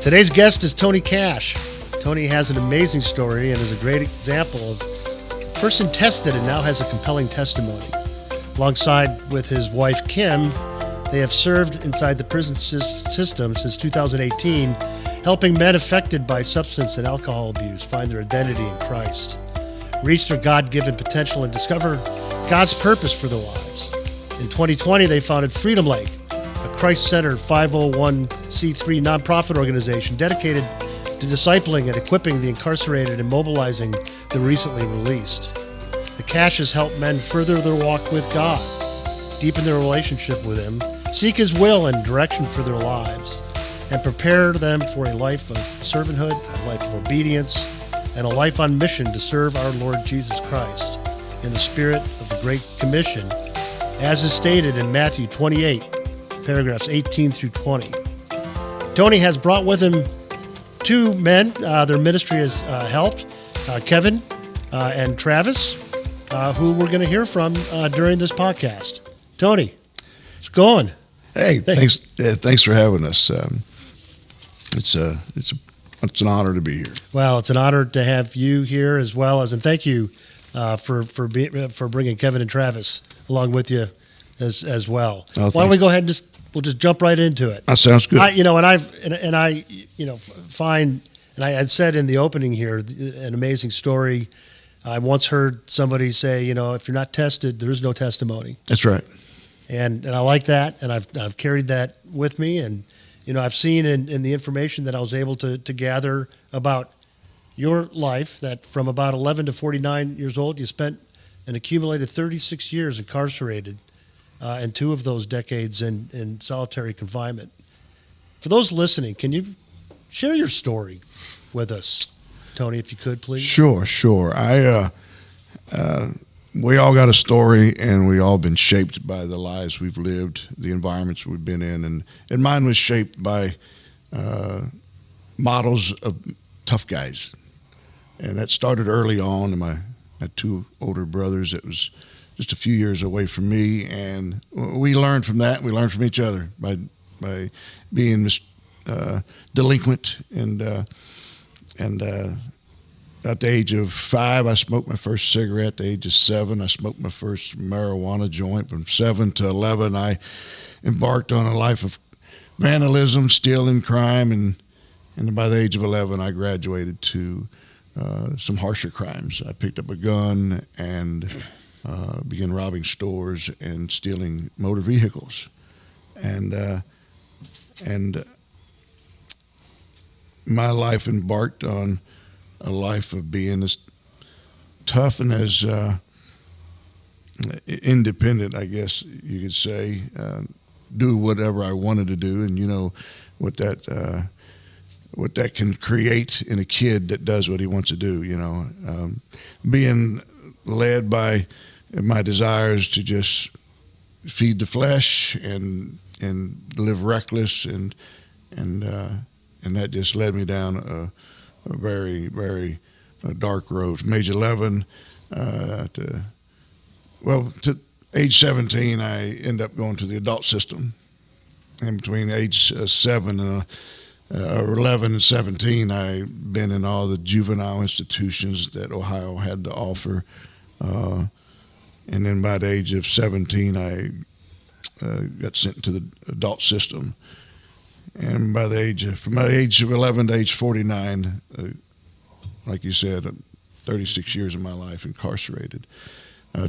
Today's guest is Tony Cash. Tony has an amazing story and is a great example of a person tested and now has a compelling testimony. Alongside with his wife, Kim, they have served inside the prison system since 2018, helping men affected by substance and alcohol abuse find their identity in Christ, reach their God-given potential, and discover God's purpose for their lives. In 2020, they founded Freedom Lake, a Christ-centered 501c3 nonprofit organization dedicated to discipling and equipping the incarcerated and mobilizing the recently released. The Cashes help men further their walk with God, deepen their relationship with Him, seek His will and direction for their lives, and prepare them for a life of servanthood, a life of obedience, and a life on mission to serve our Lord Jesus Christ in the spirit of the Great Commission, as is stated in Matthew 28, paragraphs 18 through 20. Tony has brought with him two men. Their ministry has helped, Kevin and Travis, who we're going to hear from during this podcast. Tony, it's going. Hey, thanks for having us. It's an honor to be here. Well, it's an honor to have you here as well and thank you for bringing Kevin and Travis along with you as well. Why don't we go ahead and we'll just jump right into it. That sounds good. I had said in the opening here an amazing story. I once heard somebody say, if you're not tested, there is no testimony. That's right. And I like that, and I've carried that with me, and I've seen in the information that I was able to gather about your life that from about 11 to 49 years old, you spent an accumulated 36 years incarcerated, and 2 of those decades in solitary confinement. For those listening, can you share your story with us, Tony, if you could, please? Sure. We all got a story, and we all been shaped by the lives we've lived, the environments we've been in, and mine was shaped by models of tough guys, and that started early on. And I had 2 older brothers that was just a few years away from me, and we learned from that. We learned from each other by being delinquent, and at the age of 5, I smoked my first cigarette. At the age of 7, I smoked my first marijuana joint. From 7 to 11, I embarked on a life of vandalism, stealing, crime, and by the age of 11, I graduated to some harsher crimes. I picked up a gun and began robbing stores and stealing motor vehicles, and my life embarked on a life of being as tough and as independent, I guess you could say, do whatever I wanted to do, and what that can create in a kid that does what he wants to do. Being led by my desires to just feed the flesh and live reckless, and that just led me down a very, very dark road. From age 11 to age 17, I ended up going to the adult system. And between age 7 and 11 and 17, I've been in all the juvenile institutions that Ohio had to offer. And then by the age of 17, I got sent to the adult system. And from the age of 11 to age 49, like you said, 36 years of my life incarcerated.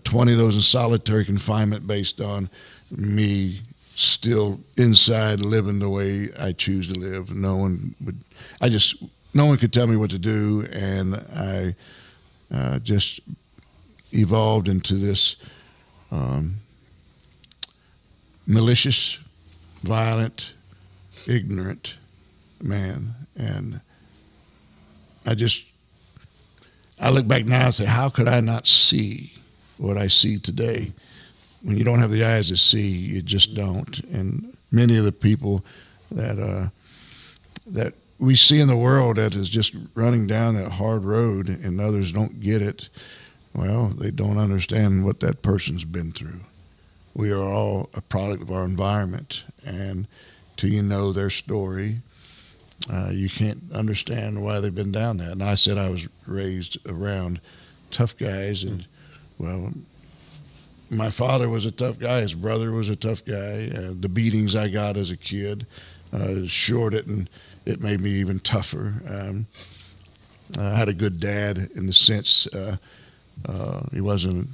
20 of those in solitary confinement based on me still inside living the way I choose to live. No one could tell me what to do, and I just evolved into this malicious, violent, ignorant man. And I look back now and say, how could I not see what I see today? When you don't have the eyes to see, you just don't. And many of the people that we see in the world that is just running down that hard road, and others don't get it, well, they don't understand what that person's been through. We are all a product of our environment, and till you know their story, You can't understand why they've been down that. And I said I was raised around tough guys, and well, my father was a tough guy. His brother was a tough guy. The beatings I got as a kid shored it, and it made me even tougher. I had a good dad in the sense he wasn't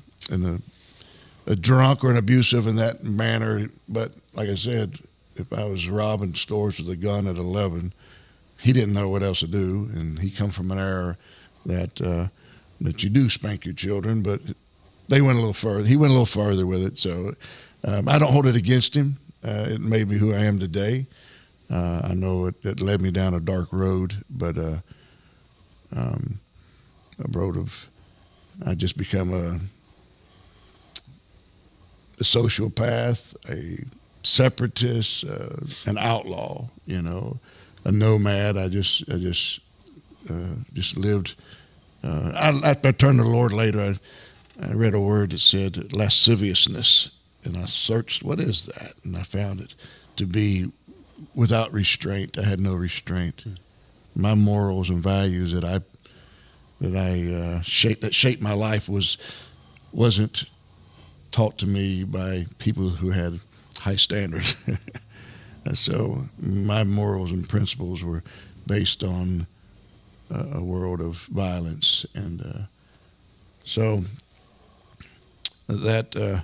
a drunk or an abusive in that manner, but like I said, if I was robbing stores with a gun at 11, he didn't know what else to do, and he come from an era that you do spank your children, but they went a little further. He went a little further with it, so I don't hold it against him. It made me who I am today. I know it led me down a dark road, but a road of I just become a sociopath, a separatist, an outlaw. A nomad. I just lived. After I turned to the Lord later, I read a word that said lasciviousness, and I searched what is that, and I found it to be without restraint. I had no restraint. My morals and values that shaped my life wasn't taught to me by people who had high standards. So my morals and principles were based on a world of violence, and so that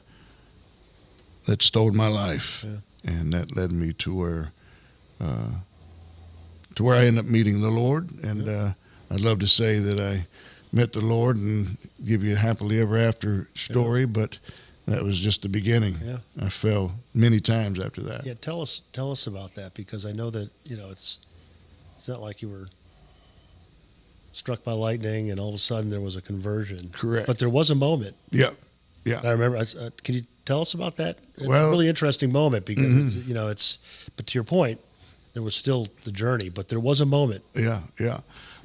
stole my life, and that led me to where I ended up meeting the Lord. And I'd love to say that I met the Lord and give you a happily ever after story, but that was just the beginning. Yeah. I fell many times after that. Yeah, tell us about that, because I know that it's not like you were struck by lightning and all of a sudden there was a conversion. Correct. But there was a moment. Yeah. I remember. Can you tell us about that? It's Well, a really interesting moment, because but to your point, there was still the journey, but there was a moment. Yeah.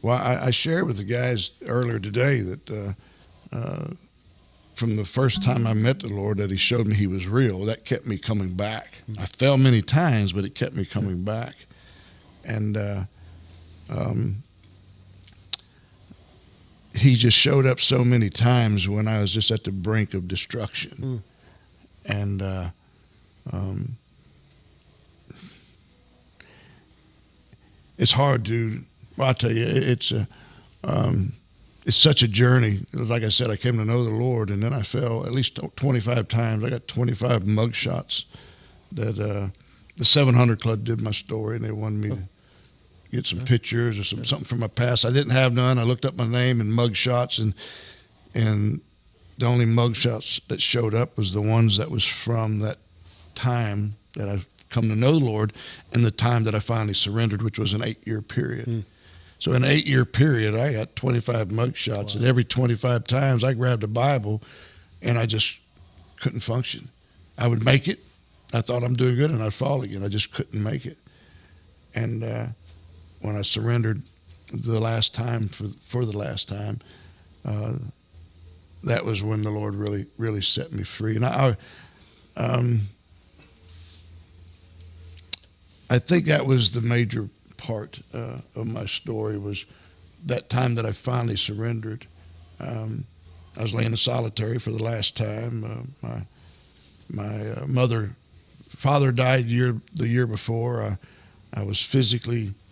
Well, I shared with the guys earlier today that from the first time I met the Lord, that He showed me He was real. That kept me coming back. I fell many times, but it kept me coming back. And He just showed up so many times when I was just at the brink of destruction. And it's hard to. Well, I'll tell you, it's such a journey. Like I said, I came to know the Lord, and then I fell at least 25 times. I got 25 mug shots that the 700 Club did my story, and they wanted me to get some pictures or something from my past. I didn't have none. I looked up my name and mug shots, and the only mug shots that showed up was the ones that was from that time that I've come to know the Lord and the time that I finally surrendered, which was an 8-year period. So in an 8-year period, I got 25 mug shots, and every 25 times I grabbed a Bible, and I just couldn't function. I would make it. I thought I'm doing good, and I'd fall again. I just couldn't make it. And when I surrendered the last time, for the last time, that was when the Lord really, really set me free. And I think that was the major part of my story, was that time that I finally surrendered. I was laying in solitary for the last time. My father died the year before. I was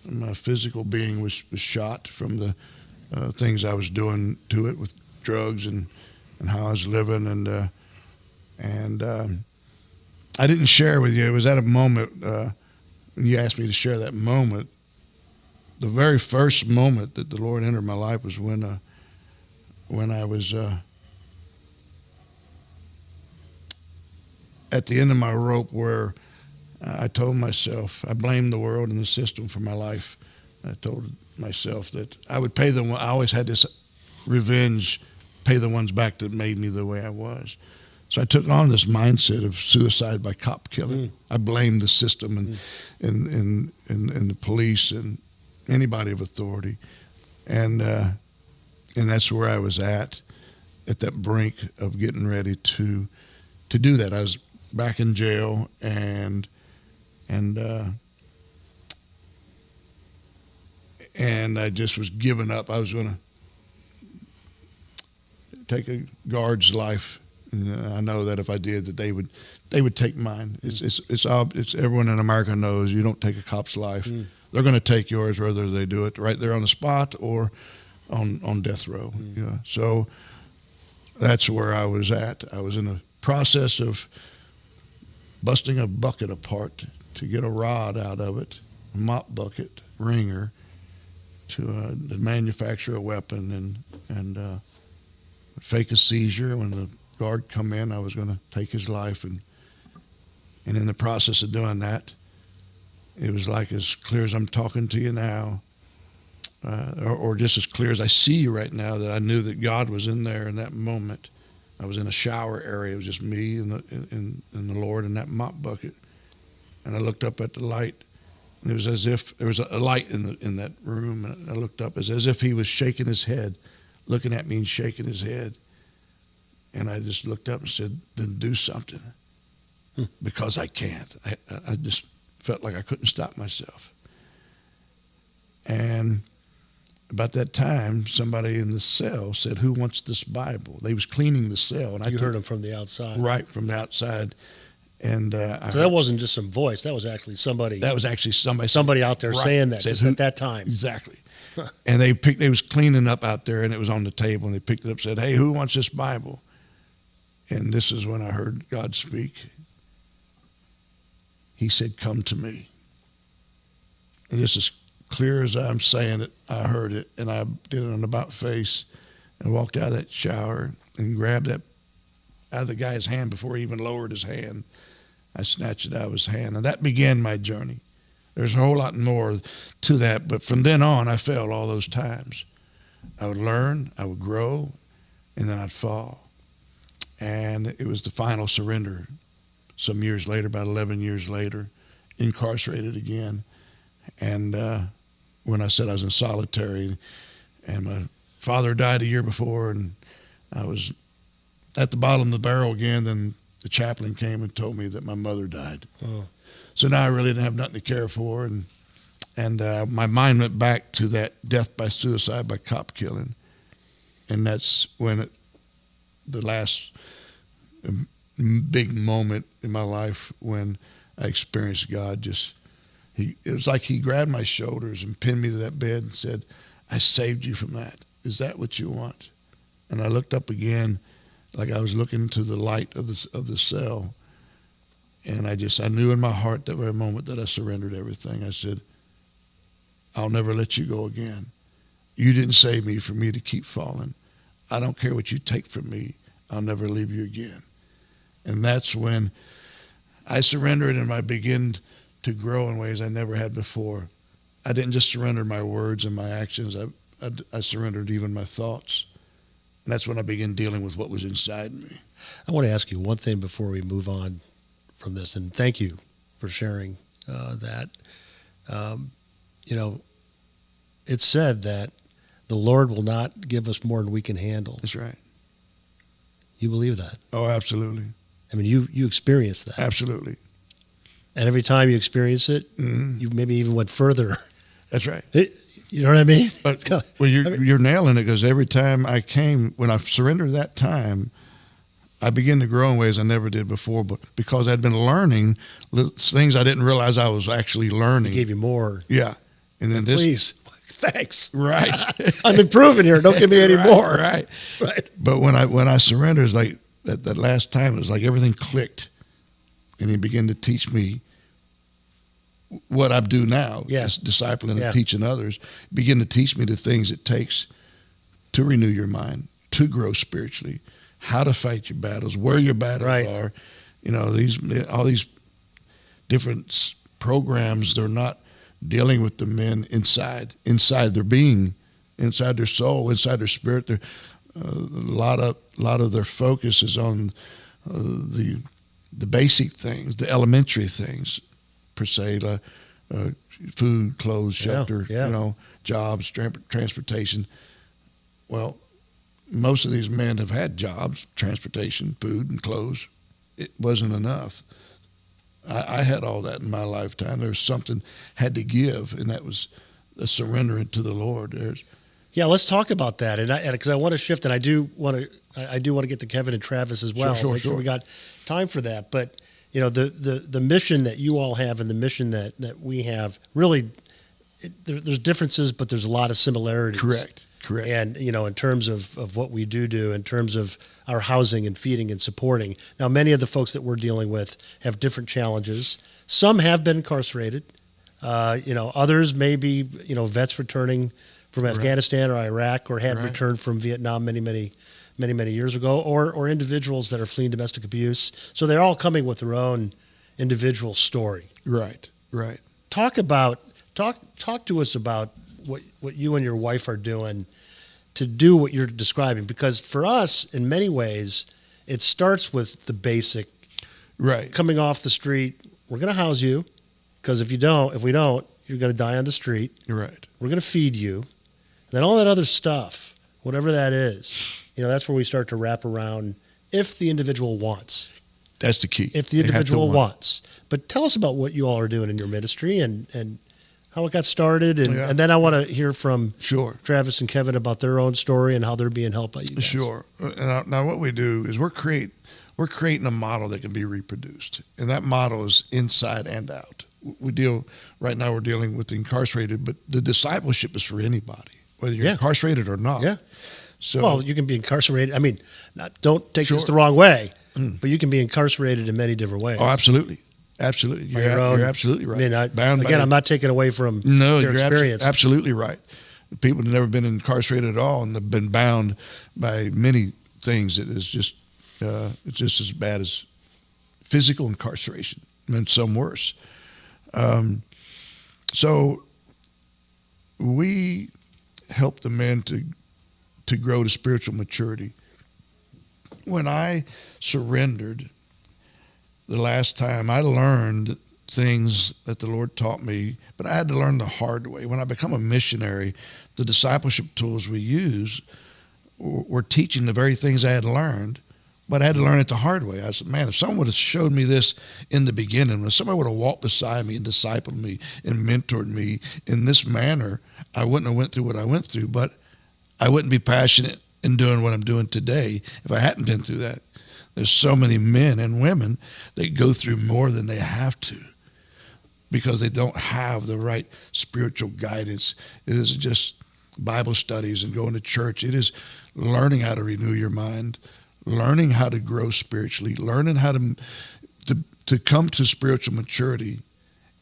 my physical being was shot from the things I was doing to it with drugs and how I was living, and I didn't share with you. It was at a moment when you asked me to share that moment. The very first moment that the Lord entered my life was when I was at the end of my rope, where I told myself, I blamed the world and the system for my life. I told myself that I would pay them. I always had this revenge, pay the ones back that made me the way I was. So I took on this mindset of suicide by cop killing. I blamed the system and the police and anybody of authority, and that's where I was at that brink of getting ready to do that. I was back in jail, and And I just was giving up. I was going to take a guard's life. And I know that if I did, that they would take mine. It's everyone in America knows you don't take a cop's life. They're going to take yours, whether they do it right there on the spot or on death row. Yeah. So that's where I was at. I was in the process of busting a bucket apart to get a rod out of it, a mop bucket, ringer, to manufacture a weapon and fake a seizure. When the guard come in, I was going to take his life, and in the process of doing that, it was like as clear as I'm talking to you now, or just as clear as I see you right now, that I knew that God was in there in that moment. I was in a shower area. It was just me and the Lord in that mop bucket, and I looked up at the light. And it was as if there was a light in that room, and I looked up as if he was shaking his head, looking at me and shaking his head. And I just looked up and said, then do something, because I can't. I just felt like I couldn't stop myself. And about that time, somebody in the cell said, who wants this Bible? They was cleaning the cell. And you heard them from the outside. Right, from the outside. And so that wasn't just some voice. That was actually somebody. That was actually somebody. Somebody out there saying that, said, just at that time. Exactly. And they was cleaning up out there, and it was on the table, and they picked it up and said, hey, who wants this Bible? And this is when I heard God speak. He said, come to me. And just as clear as I'm saying it, I heard it, and I did it on about face, and walked out of that shower and grabbed that out of the guy's hand before he even lowered his hand. I snatched it out of his hand, and that began my journey. There's a whole lot more to that, but from then on, I failed all those times. I would learn, I would grow, and then I'd fall. And it was the final surrender some years later, about 11 years later, incarcerated again. And when I said I was in solitary, and my father died a year before, and I was at the bottom of the barrel again, then the chaplain came and told me that my mother died. Oh. So now I really didn't have nothing to care for, and my mind went back to that death by suicide by cop killing, and that's when the last big moment in my life when I experienced God. It was like he grabbed my shoulders and pinned me to that bed and said, I saved you from that. Is that what you want? And I looked up again, like I was looking into the light of the cell. And I knew in my heart that very moment that I surrendered everything. I said, I'll never let you go again. You didn't save me for me to keep falling. I don't care what you take from me. I'll never leave you again. And that's when I surrendered, and I began to grow in ways I never had before. I didn't just surrender my words and my actions. I surrendered even my thoughts. And that's when I began dealing with what was inside me. I want to ask you one thing before we move on from this, and thank you for sharing that. It's said that the Lord will not give us more than we can handle. That's right. You believe that? Oh, absolutely. I mean, you experienced that. Absolutely. And every time you experience it, you maybe even went further. That's right. You know what I mean? But, you're nailing it, because every time when I surrendered that time, I began to grow in ways I never did before, but because I'd been learning things I didn't realize I was actually learning. He gave you more. Yeah. And then please, thanks. Right. I'm improving here. Don't give me any more. Right. But when I surrendered, it's like that last time, it was like everything clicked, and he began to teach me what I do now, discipling and teaching others. Begin to teach me the things it takes to renew your mind, to grow spiritually, how to fight your battles, where your battles are. All these different programs, they're not dealing with the men inside their being, inside their soul, inside their spirit. A lot of their focus is on the basic things, the elementary things, per se, like food, clothes, shelter, jobs, transportation. Well, most of these men have had jobs, transportation, food, and clothes. It wasn't enough. I had all that in my lifetime. There was something had to give, and that was a surrendering to the Lord. Yeah, let's talk about that, and because I want to shift, and I do want to get to Kevin and Travis as well. Sure. We got time for that, but the mission that you all have and the mission that we have, really, there's differences, but there's a lot of similarities. Correct. And in terms of what we do in terms of our housing and feeding and supporting. Now, many of the folks that we're dealing with have different challenges. Some have been incarcerated. Others may be vets returning from Afghanistan or Iraq, or had returned from Vietnam many years ago, or individuals that are fleeing domestic abuse. So they're all coming with their own individual story. Right. Talk to us about what you and your wife are doing to do what you're describing, because for us, in many ways, it starts with the basic. Right. Coming off the street, we're going to house you, because if we don't, you're going to die on the street. You're right. We're going to feed you. Then all that other stuff, whatever that is, that's where we start to wrap around if the individual wants. That's the key. If the individual wants. But tell us about what you all are doing in your ministry and how it got started. And then I want to hear from Travis and Kevin about their own story and how they're being helped by you guys. Sure. Now what we do is we're creating a model that can be reproduced. And that model is inside and out. Right now we're dealing with the incarcerated, but the discipleship is for anybody, whether you're incarcerated or not. Yeah. So, well, you can be incarcerated. I mean, don't take this the wrong way, but you can be incarcerated in many different ways. Oh, absolutely. You're absolutely right. I mean, I'm not taking away from your experience. Absolutely right. People have never been incarcerated at all, and they've been bound by many things that is just it's just as bad as physical incarceration, and some worse. So we help the men to grow to spiritual maturity. When I surrendered the last time, I learned things that the Lord taught me, but I had to learn the hard way. When I become a missionary, the discipleship tools we use were teaching the very things I had learned, but I had to learn it the hard way. I said, man, if someone would have showed me this in the beginning, if somebody would have walked beside me and discipled me and mentored me in this manner, I wouldn't have went through what I went through, but I wouldn't be passionate in doing what I'm doing today if I hadn't been through that. There's so many men and women that go through more than they have to because they don't have the right spiritual guidance. It isn't just Bible studies and going to church. It is learning how to renew your mind, learning how to grow spiritually, learning how to come to spiritual maturity.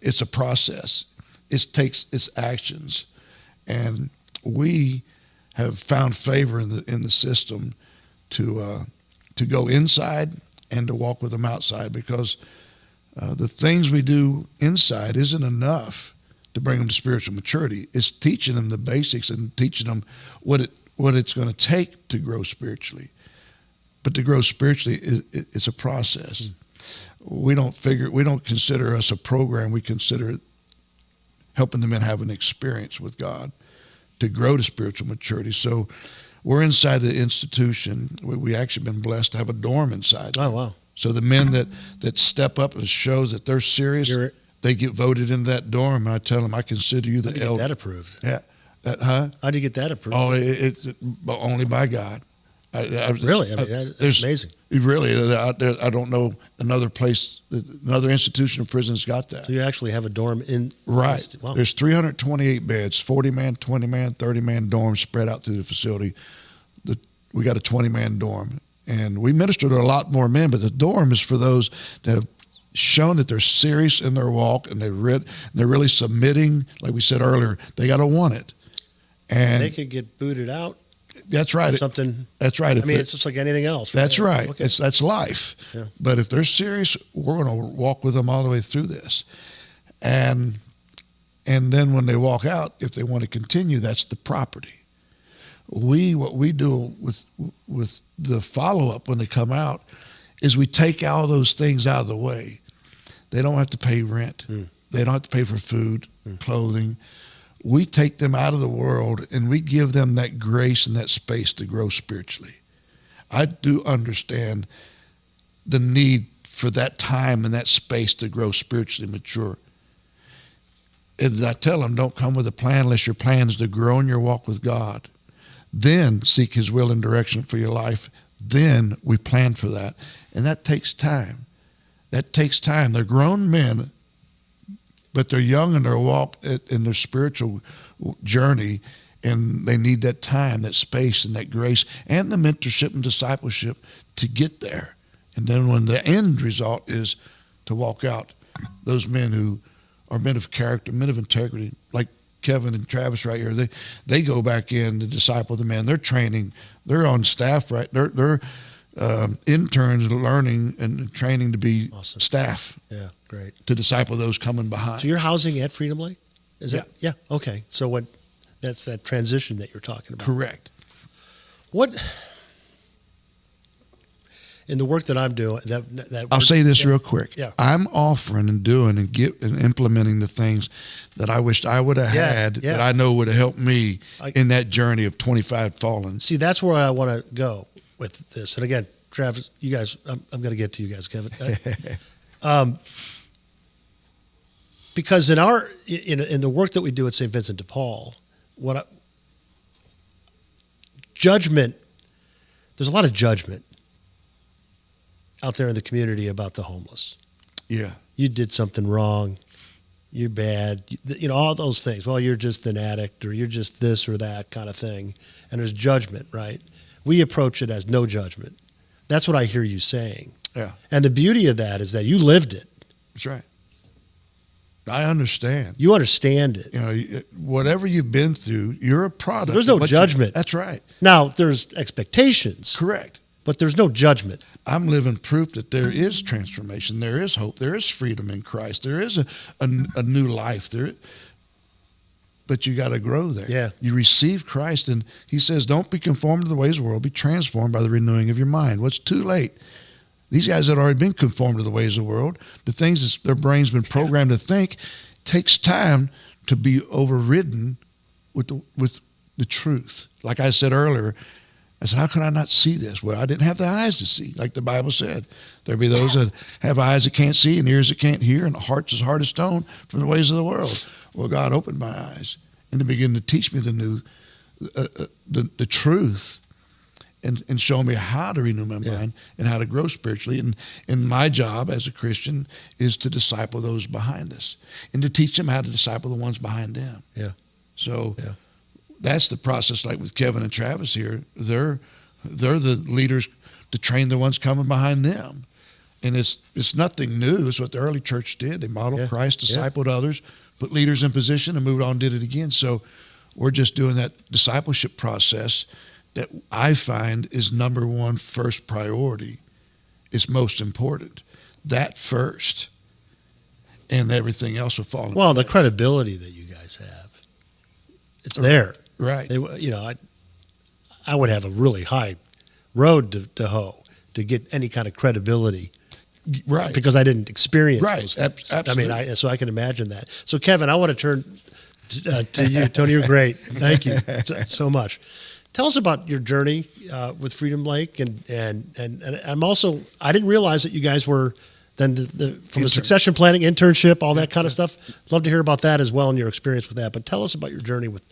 It's a process. It takes its actions. And we have found favor in the system to go inside and to walk with them outside, because the things we do inside isn't enough to bring them to spiritual maturity. It's teaching them the basics and teaching them what it's going to take to grow spiritually. But to grow spiritually, it's a process. We don't consider us a program. We consider it helping the men have an experience with God to grow to spiritual maturity. So we're inside the institution. We actually been blessed to have a dorm inside. Oh, wow. So the men that step up and shows that they're serious, they get voted into that dorm. And I tell them, I consider you the elder. How'd you get that approved? Yeah. How'd you get that approved? Oh, it's only by God. Really? I mean, that's amazing. Really, I don't know another place, another institution or prison's got that. So you actually have a dorm in... Right. Wow. There's 328 beds, 40-man, 20-man, 30-man dorms spread out through the facility. We got a 20-man dorm. And we minister to a lot more men, but the dorm is for those that have shown that they're serious in their walk and they're really submitting. Like we said earlier, they got to want it. And they could get booted out. That's right. That's right. I mean, it's just like anything else. Right? That's right. Okay. That's life. Yeah. But if they're serious, we're going to walk with them all the way through this. And then when they walk out, if they want to continue, that's the property. What we do with the follow-up when they come out is we take all those things out of the way. They don't have to pay rent. They don't have to pay for food, clothing. We take them out of the world and we give them that grace and that space to grow spiritually. I do understand the need for that time and that space to grow spiritually mature. as I tell them, don't come with a plan unless your plan is to grow in your walk with God. Then seek his will and direction for your life. Then we plan for that. And that takes time. That takes time. They're grown men, but they're young in their walk, in their spiritual journey, and they need that time, that space, and that grace, and the mentorship and discipleship to get there. And then when the end result is to walk out, those men who are men of character, men of integrity, like Kevin and Travis right here, they go back in to disciple the men. They're training. They're on staff, right? They're interns learning and training to be awesome staff. Yeah, great. To disciple those coming behind. So you're housing at Freedom Lake? Is yeah. it? Yeah. Okay. So that's that transition that you're talking about. Correct. What in the work that I'm doing that I'll say this real quick. Yeah. I'm offering and doing and implementing the things that I wished I would have had that I know would have helped me in that journey of 25 fallen. See, that's where I want to go with this. And again, Travis, you guys, I'm going to get to you guys, Kevin. Because in the work that we do at St. Vincent de Paul, judgment, there's a lot of judgment out there in the community about the homeless. Yeah. You did something wrong. You're bad. All those things. Well, you're just an addict, or you're just this or that kind of thing. And there's judgment, right? We approach it as no judgment. That's what I hear you saying. Yeah. And the beauty of that is that you lived it. That's right. I understand. You understand it. Whatever you've been through, you're a product. There's no judgment. That's right. Now, there's expectations. Correct. But there's no judgment. I'm living proof that there is transformation. There is hope. There is freedom in Christ. There is a new life there. But you got to grow there. Yeah. You receive Christ, and he says, don't be conformed to the ways of the world. Be transformed by the renewing of your mind. Well, it's too late. These guys had already been conformed to the ways of the world. The things that their brain's been programmed to think takes time to be overridden with the truth. Like I said earlier, I said, how can I not see this? Well, I didn't have the eyes to see, like the Bible said. There'll be those that have eyes that can't see and ears that can't hear and hearts as hard as stone from the ways of the world. Well, God opened my eyes and to begin to teach me the truth and show me how to renew my mind and how to grow spiritually. And my job as a Christian is to disciple those behind us and to teach them how to disciple the ones behind them. Yeah. So that's the process. Like with Kevin and Travis here, they're the leaders to train the ones coming behind them. And it's nothing new. It's what the early church did. They modeled Christ, discipled others, put leaders in position, and moved on and did it again. So we're just doing that discipleship process that I find is number one, first priority. It's most important. That first. And everything else will fall in Well, place. the credibility that you guys have, it's there. Right. I would have a really high road to hoe to get any kind of credibility. Right. Because I didn't experience right. those things. Absolutely. I mean, so I can imagine that. So, Kevin, I want to turn to you. Tony, you're great. Thank you so much. Tell us about your journey with Freedom Lake, and I'm also, I didn't realize that you guys were then from a succession planning internship, all that kind of stuff. Love to hear about that as well and your experience with that. But tell us about your journey with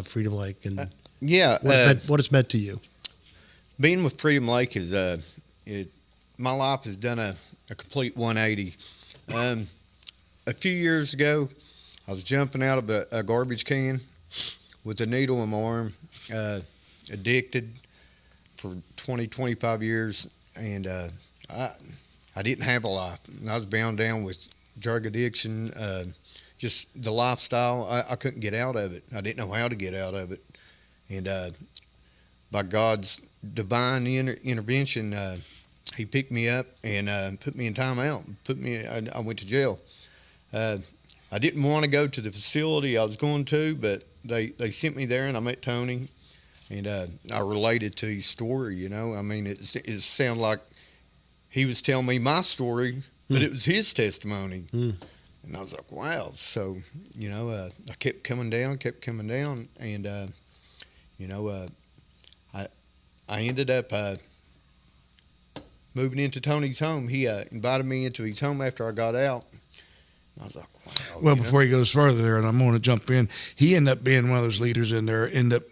Freedom Lake and what it's meant to you. Being with Freedom Lake is my life has done a complete 180. A few years ago, I was jumping out of a garbage can with a needle in my arm, addicted for 20, 25 years, and I didn't have a life. I was bound down with drug addiction, just the lifestyle. I couldn't get out of it. I didn't know how to get out of it. And by God's divine intervention, he picked me up and put me in timeout. I went to jail. I didn't want to go to the facility I was going to, but they sent me there, and I met Tony, and I related to his story. I mean, it sounded like he was telling me my story, but it was his testimony. And I was like, wow. So, I kept coming down, and I ended up moving into Tony's home. He invited me into his home after I got out. I was like, wow. Well, before he goes further there, and I'm going to jump in, he ended up being one of those leaders in there, ended up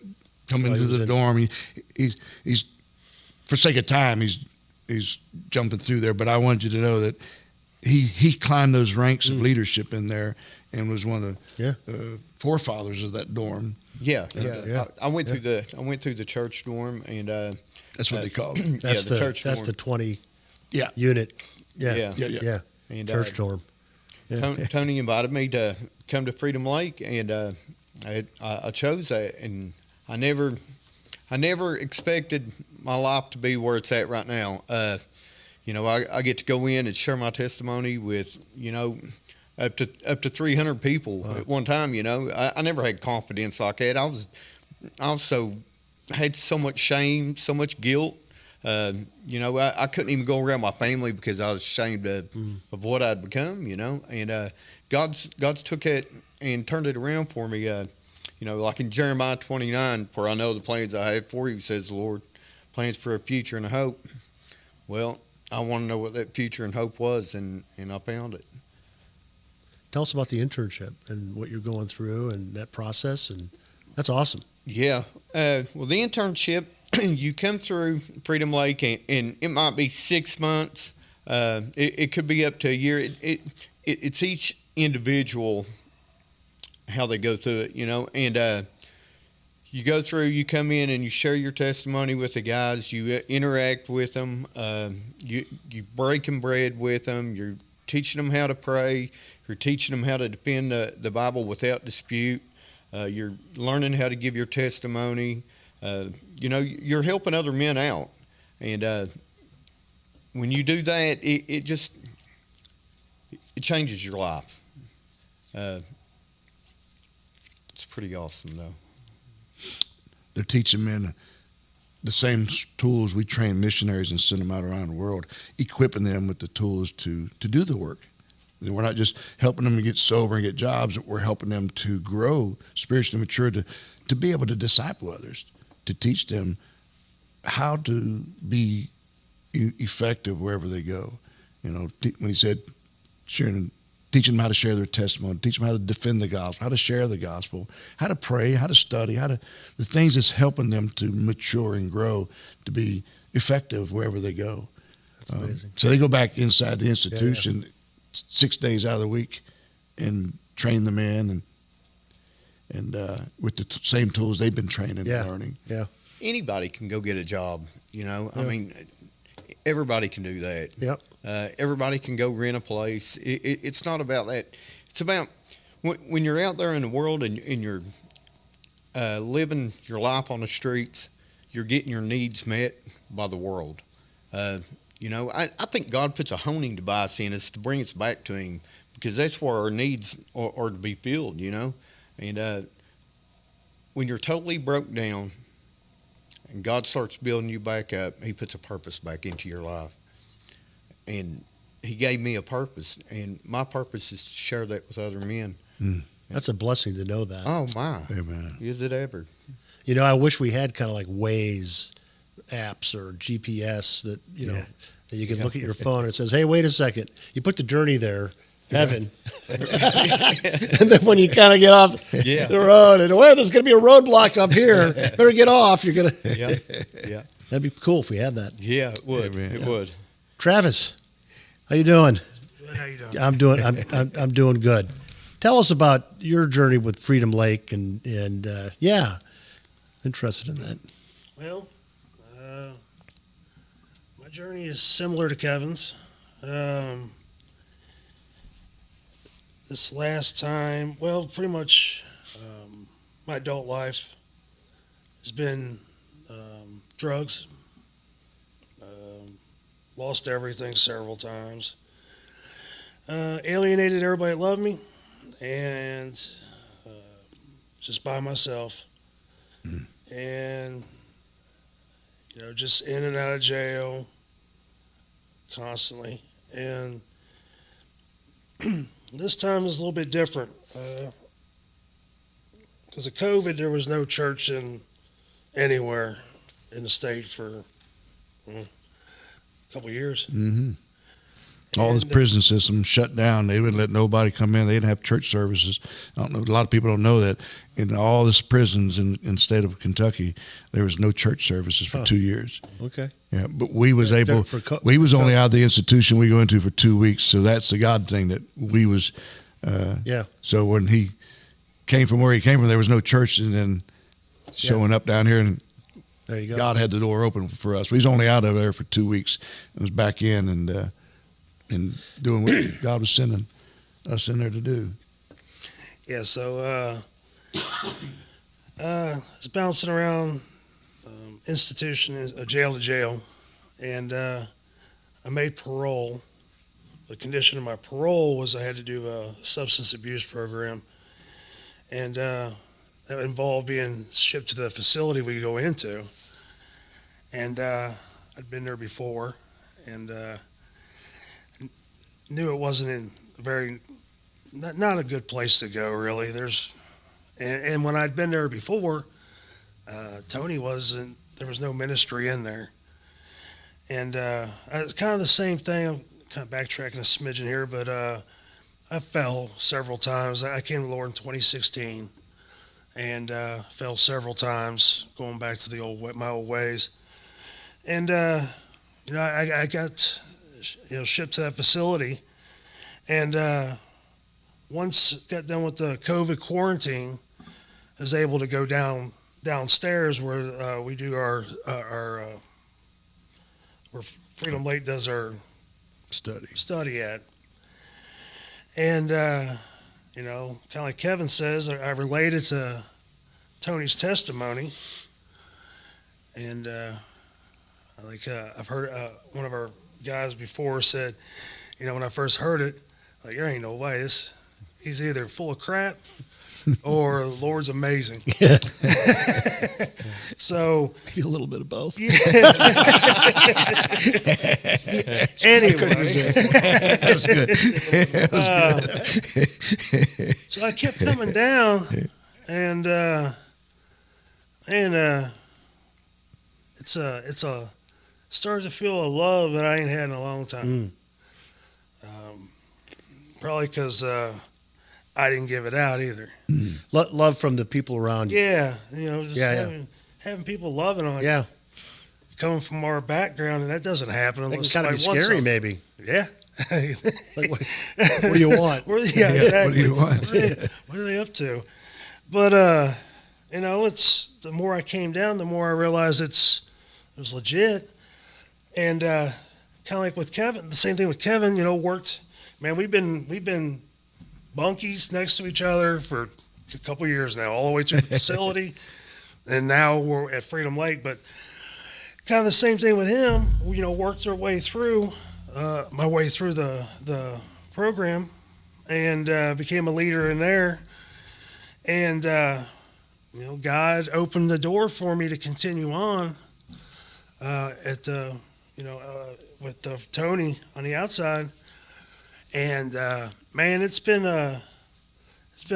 coming to the dorm. He's for sake of time, he's jumping through there, but I wanted you to know that he climbed those ranks of leadership in there and was one of the forefathers of that dorm. Yeah. I went through the church dorm, and that's what they call it. That's the church dorm. That's the 20 Yeah. unit. Yeah. And church dorm. Yeah. Tony invited me to come to Freedom Lake, and I chose that, and I never expected my life to be where it's at right now. I get to go in and share my testimony with, up to 300 people at one time. I never had confidence like that. I had so much shame, so much guilt. I couldn't even go around my family because I was ashamed of what I'd become. And God's took it and turned it around for me. Like in Jeremiah 29, for I know the plans I have for you, says the Lord, plans for a future and a hope. Well, I want to know what that future and hope was, and I found it. Tell us about the internship and what you're going through and that process, and that's awesome. Yeah. Well, the internship, you come through Freedom Lake, and it might be 6 months. It could be up to a year. It's each individual how they go through it, and you go through, you come in and you share your testimony with the guys, you interact with them, you breaking bread with them, you're teaching them how to pray, you're teaching them how to defend the Bible without dispute, you're learning how to give your testimony, you're helping other men out, and when you do that, it changes your life. It's pretty awesome, though. They're teaching men the same tools we train missionaries and send them out around the world, equipping them with the tools to do the work. And we're not just helping them to get sober and get jobs, we're helping them to grow spiritually mature, to be able to disciple others, to teach them how to be effective wherever they go. When he said teaching them how to share their testimony, teach them how to defend the gospel, how to share the gospel, how to pray, how to study, the things that's helping them to mature and grow, to be effective wherever they go. That's amazing. So they go back inside the institution 6 days out of the week and train the men and with the same tools they've been training and learning. Yeah. Anybody can go get a job, I mean, everybody can do that. Yep. Everybody can go rent a place. It's not about that. It's about when you're out there in the world and you're living your life on the streets, you're getting your needs met by the world. I think God puts a honing device in us to bring us back to Him, because that's where our needs are to be filled, And when you're totally broke down and God starts building you back up, He puts a purpose back into your life. And He gave me a purpose, and my purpose is to share that with other men. That's a blessing to know that. Oh, my. Amen. Is it ever? I wish we had kind of like Waze apps or GPS that, that you can look at your phone and it says, hey, wait a second. You put the journey there, heaven. And then when you kind of get off the road and, there's going to be a roadblock up here. Better get off. You're going to. Yeah. That'd be cool if we had that. Yeah, it would. Amen. It would. Travis, how you doing? Good. How you doing? I'm doing good. Tell us about your journey with Freedom Lake and interested in that. Well, my journey is similar to Kevin's. This last time, pretty much my adult life has been drugs. Lost everything several times. Alienated everybody that loved me, and just by myself. And, just in and out of jail constantly. And this time is a little bit different. Because of COVID, there was no church anywhere in the state for a couple of years. Mm-hmm. All this prison system shut down. They wouldn't let nobody come in. They didn't have church services. I don't know. A lot of people don't know that. In all this prisons in the state of Kentucky, there was no church services for 2 years. Okay. Yeah, but we was able. For We was only out of the institution we go into for 2 weeks. So that's the God thing that we was. Yeah. So when he came from where he came from, there was no church, and then showing up down here, and There you go. God had the door open for us. We was only out of there for 2 weeks and was back in and doing what God was sending us in there to do. Yeah, so I was bouncing around institution, jail to jail, and I made parole. The condition of my parole was I had to do a substance abuse program, and that involved being shipped to the facility we go into. And I'd been there before, and knew it wasn't in not a good place to go, really. And when I'd been there before, Tony wasn't. There was no ministry in there, and it's kind of the same thing. I'm kind of backtracking a smidgen here, but I fell several times. I came to the Lord in 2016, and fell several times, going back to my old ways. And I got shipped to that facility, and once got done with the COVID quarantine, I was able to go downstairs where we do our where Freedom Lake does our study at. And kind of like Kevin says, I related to Tony's testimony, and I've heard one of our guys before said, when I first heard it, like, there ain't no way. He's either full of crap or the Lord's amazing. So Maybe a little bit of both. Yeah. Anyway, That was good. so I kept coming down, and it's started to feel a love that I ain't had in a long time. Probably because I didn't give it out either. Love from the people around you. Yeah, having people loving on you. Yeah. Coming from our background, and that doesn't happen That can unless kind of be somebody wants scary, something. maybe. Yeah. Like, what do you want? Yeah, exactly. What do you want? What are they up to? But it's the more I came down, the more I realized it was legit. And kind of like with Kevin, the same thing with Kevin. Worked. Man, we've been bunkies next to each other for a couple years now, all the way through the facility, and now we're at Freedom Lake. But kind of the same thing with him. Worked our way through. My way through the program, and became a leader in there. And God opened the door for me to continue on with Tony on the outside. And man, it's been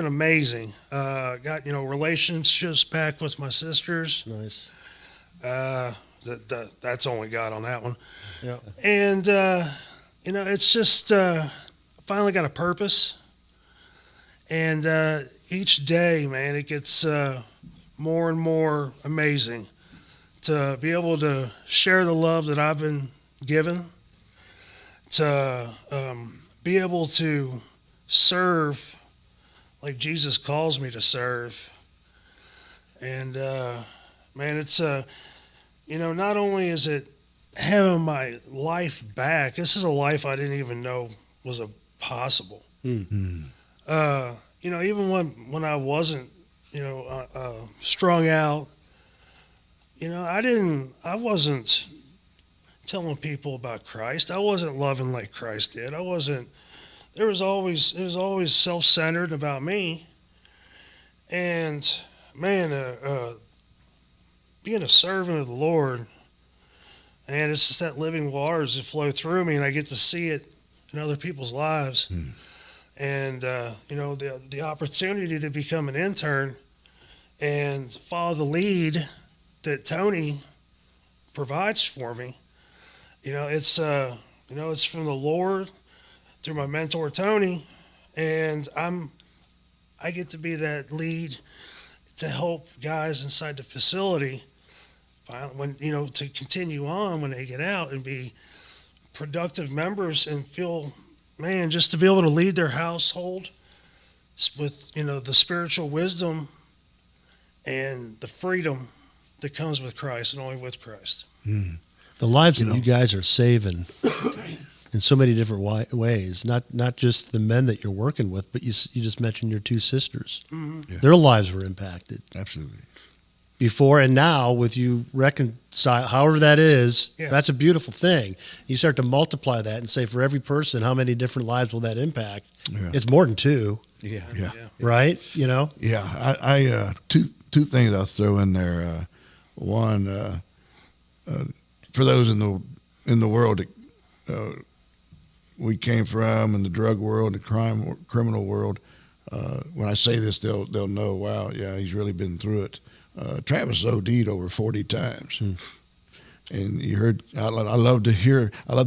amazing. Got relationships back with my sisters. Nice. That's only God on that one. Yeah. And it's just finally got a purpose. And each day, man, it gets more and more amazing to be able to share the love that I've been given, to be able to serve like Jesus calls me to serve. And man, it's not only is it having my life back, this is a life I didn't even know was possible. Mm-hmm. Even when I wasn't strung out, I wasn't telling people about Christ. I wasn't loving like Christ did. It was always self-centered about me. And man, being a servant of the Lord, and it's just that living waters that flow through me, and I get to see it in other people's lives. And the opportunity to become an intern and follow the lead that Tony provides for me, it's from the Lord. through my mentor Tony, and I get to be that lead to help guys inside the facility when to continue on when they get out and be productive members and feel, man, just to be able to lead their household with the spiritual wisdom and the freedom that comes with Christ and only with Christ. The lives that you guys are saving in so many different ways, not just the men that you're working with, but you just mentioned your two sisters. Mm-hmm. Yeah. Their lives were impacted. Absolutely. Before and now, with you reconcile, however that is, that's a beautiful thing. You start to multiply that and say, for every person, how many different lives will that impact? Yeah. It's more than two. Yeah. Right? Yeah. I two things I'll throw in there. One, for those in the world that we came from, in the drug world, the criminal world, when I say this, they'll know. Wow, yeah, he's really been through it. Travis OD'd over 40 times, and you heard. I love to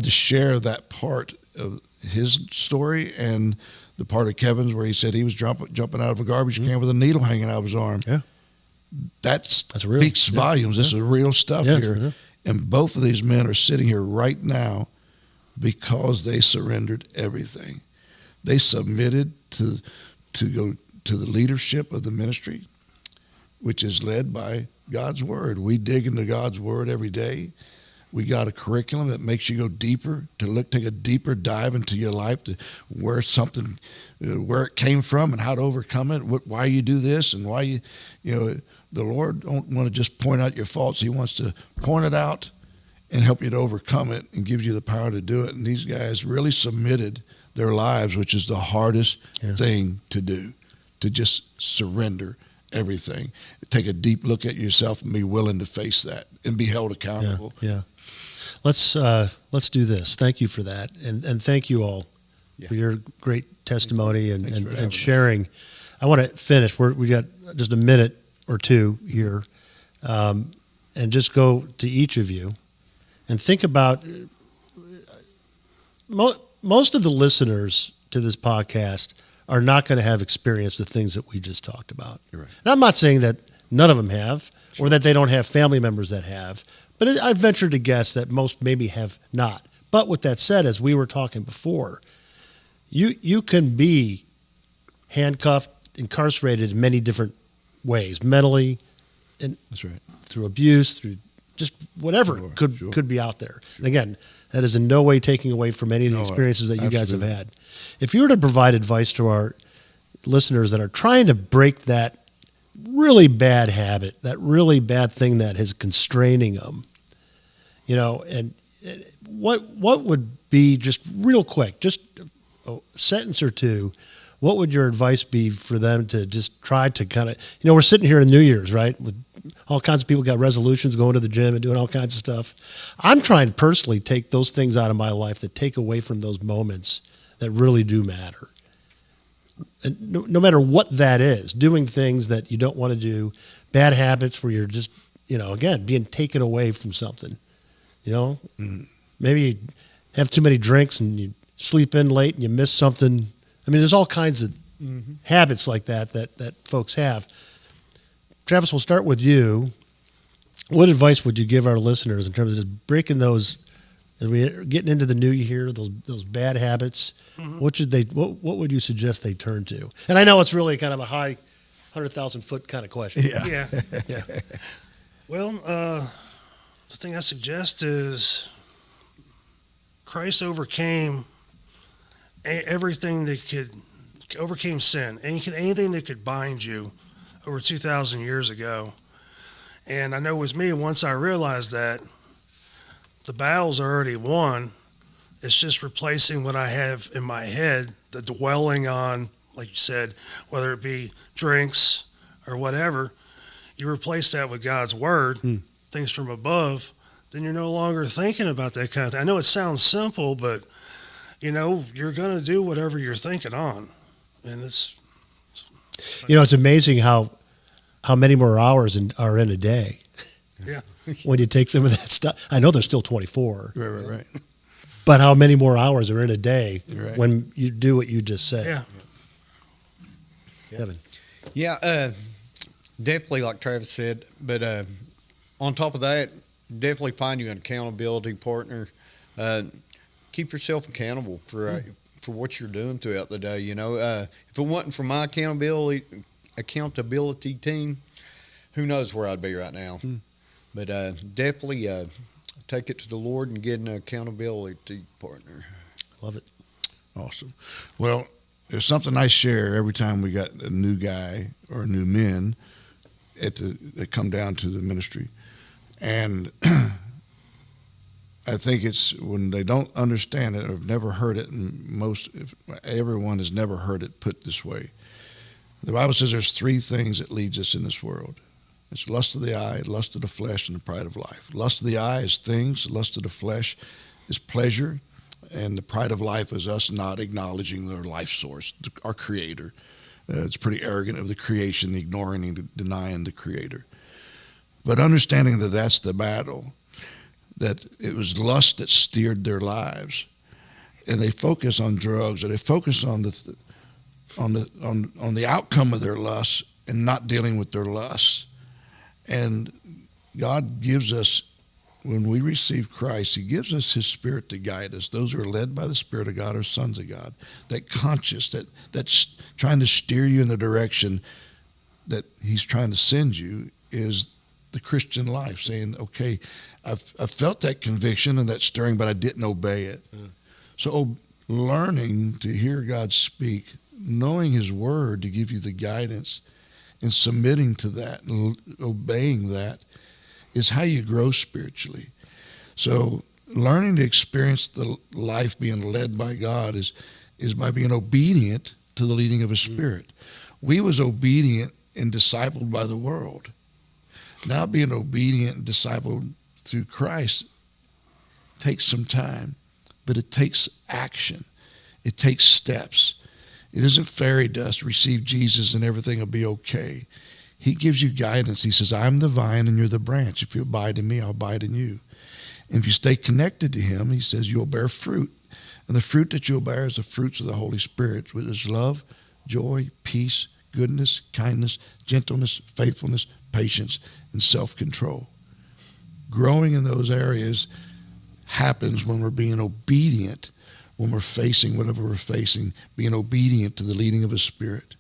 share that part of his story and the part of Kevin's where he said he was jumping out of a garbage can with a needle hanging out of his arm. Yeah, that's real. Speaks volumes. This is real stuff here, and both of these men are sitting here right now because they surrendered everything. They submitted to go to the leadership of the ministry, which is led by God's Word. We dig into God's Word every day. We got a curriculum that makes you go deeper, take a deeper dive into your life, to where it came from and how to overcome it, why you do this, and why the Lord don't want to just point out your faults. He wants to point it out and help you to overcome it and gives you the power to do it. And these guys really submitted their lives, which is the hardest thing to do, to just surrender everything. Take a deep look at yourself and be willing to face that and be held accountable. Yeah. Let's do this. Thank you for that, and thank you all for your great testimony and sharing. I want to finish. We got just a minute or two here, and just go to each of you and think about most of the listeners to this podcast are not going to have experienced the things that we just talked about. You're right. And I'm not saying that none of them have, or that they don't have family members that have, but I venture to guess that most maybe have not. But with that said, as we were talking before, you can be handcuffed, incarcerated in many different ways, mentally, and That's right. through abuse, through just whatever could be out there. And again, that is in no way taking away from any of the experiences that you guys have had. If you were to provide advice to our listeners that are trying to break that really bad habit, that really bad thing that is constraining them, and what would be, just real quick, just a sentence or two, what would your advice be for them to just try to kind of, we're sitting here in New Year's, right? With all kinds of people got resolutions, going to the gym and doing all kinds of stuff. I'm trying to personally take those things out of my life that take away from those moments that really do matter. And no matter what that is, doing things that you don't want to do, bad habits where you're just, again, being taken away from something. Maybe you have too many drinks and you sleep in late and you miss something. I mean, there's all kinds of habits like that folks have. Travis, we'll start with you. What advice would you give our listeners in terms of just breaking those, as we're getting into the new year, those bad habits? Mm-hmm. What would you suggest they turn to? And I know it's really kind of a high 100,000 foot kind of question. Yeah. Well, the thing I suggest is Christ overcame everything that overcame sin, anything that could bind you over 2,000 years ago. And I know with me, once I realized that, the battle's already won. It's just replacing what I have in my head, the dwelling on, like you said, whether it be drinks or whatever. You replace that with God's word, things from above, then you're no longer thinking about that kind of thing. I know it sounds simple, but you're going to do whatever you're thinking on. And it's amazing how many more hours are in a day. Yeah. When you take some of that stuff. I know there's still 24. Right. But how many more hours are in a day Right. when you do what you just said? Yeah. Kevin. Yeah, definitely like Travis said. But on top of that, definitely find you an accountability partner. Keep yourself accountable for what you're doing throughout the day. You know, if it wasn't for my accountability team, who knows where I'd be right now. But definitely take it to the Lord and get an accountability partner. Love it. Awesome. Well, there's something I share every time we got a new guy or new men that come down to the ministry. And I think it's when they don't understand it or have never heard it, and everyone has never heard it put this way. The Bible says there's three things that leads us in this world. It's lust of the eye, lust of the flesh, and the pride of life. Lust of the eye is things. Lust of the flesh is pleasure. And the pride of life is us not acknowledging their life source, our Creator. It's pretty arrogant of the creation, ignoring and denying the Creator. But understanding that that's the battle, that it was lust that steered their lives. And they focus on drugs, or they focus on the outcome of their lust and not dealing with their lusts. And God gives us, when we receive Christ, He gives us His Spirit to guide us. Those who are led by the Spirit of God are sons of God. That conscious, that's trying to steer you in the direction that He's trying to send you is the Christian life, saying, okay, I've felt that conviction and that stirring, but I didn't obey it. So learning to hear God speak, knowing His Word to give you the guidance, and submitting to that and obeying that is how you grow spiritually. So learning to experience the life being led by God is by being obedient to the leading of His Spirit. We was obedient and discipled by the world. Now being obedient and discipled through Christ takes some time, but it takes action. It takes steps. It isn't fairy dust. Receive Jesus and everything will be okay. He gives you guidance. He says, I'm the vine and you're the branch. If you abide in me, I'll abide in you. And if you stay connected to Him, He says you'll bear fruit. And the fruit that you'll bear is the fruits of the Holy Spirit, which is love, joy, peace, goodness, kindness, gentleness, faithfulness, patience, and self-control. Growing in those areas happens when we're being obedient, when we're facing whatever we're facing, being obedient to the leading of His Spirit.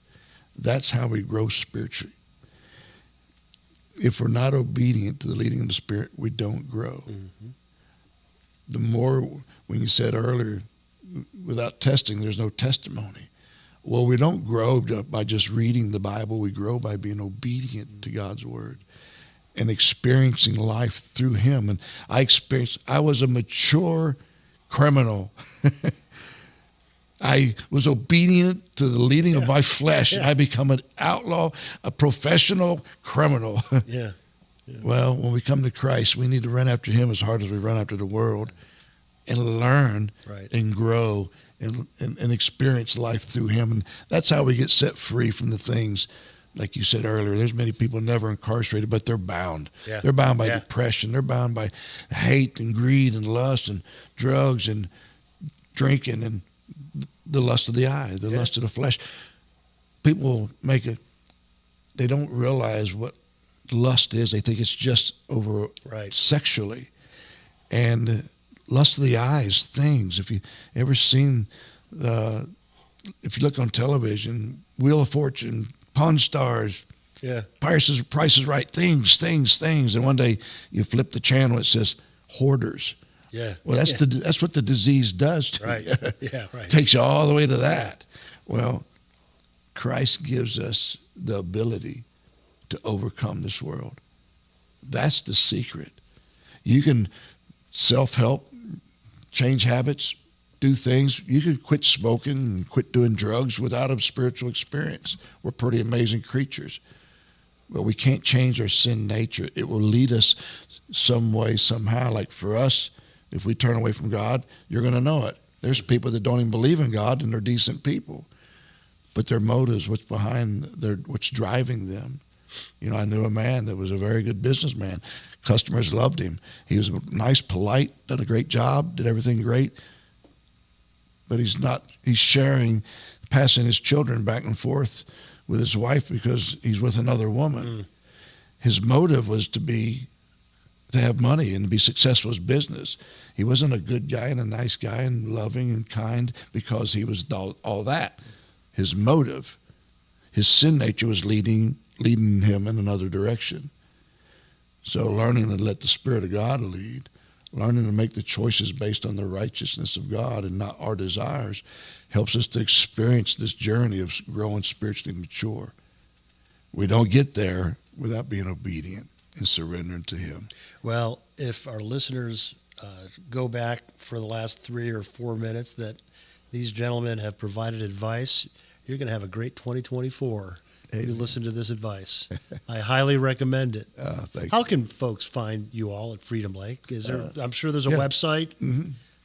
That's how we grow spiritually. If we're not obedient to the leading of the Spirit, we don't grow. The more, when you said earlier, without testing, there's no testimony. Well, we don't grow by just reading the Bible. We grow by being obedient to God's Word and experiencing life through Him. And I was a mature criminal. I was obedient to the leading of my flesh, and I become an outlaw, a professional criminal. Well, when we come to Christ, we need to run after Him as hard as we run after the world and learn and grow and experience life through Him. And that's how we get set free from the things, like you said earlier, there's many people never incarcerated, but they're bound. They're bound by depression. They're bound by hate and greed and lust and drugs and drinking and the lust of the eye, the lust of the flesh. People they don't realize what lust is. They think it's just over sexually. And lust of the eye is things. If you ever seen, if you look on television, Wheel of Fortune, Pawn Stars, Price is Right, things. And one day you flip the channel, it says hoarders. Well, that's what the disease does to you. Takes you all the way to that. Well, Christ gives us the ability to overcome this world. That's the secret. You can self-help, change habits, do things. You can quit smoking and quit doing drugs without a spiritual experience. We're pretty amazing creatures. But we can't change our sin nature. It will lead us some way, somehow. Like for us, if we turn away from God, you're going to know it. There's people that don't even believe in God, and they're decent people. But their motives, what's driving them, I knew a man that was a very good businessman. Customers loved him. He was nice, polite, did a great job, did everything great. But he's passing his children back and forth with his wife because he's with another woman. His motive was to have money and to be successful in his business. He wasn't a good guy and a nice guy and loving and kind because he was all that. His motive, his sin nature was leading him in another direction. So learning to let the Spirit of God lead, learning to make the choices based on the righteousness of God and not our desires, helps us to experience this journey of growing spiritually mature. We don't get there without being obedient and surrendering to Him. Well, if our listeners go back for the last 3 or 4 minutes that these gentlemen have provided advice, you're going to have a great 2024 if you listen to this advice. I highly recommend it. Thank How you. can folks find you all at Freedom Lake? Is there? I'm sure there's a yeah. website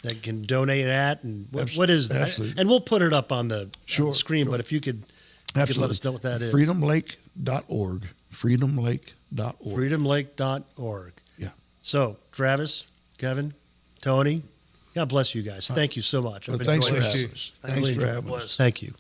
that can donate at, and what is that? Absolutely. And we'll put it up on the screen. Sure. But if you could let us know what that is. Freedomlake.org. Freedomlake.org. Freedomlake.org. Yeah. So, Travis, Kevin, Tony, God bless you guys. Thank you so much. Well, I've thanks for enjoyed having this. us. Thanks for having us. Thank you.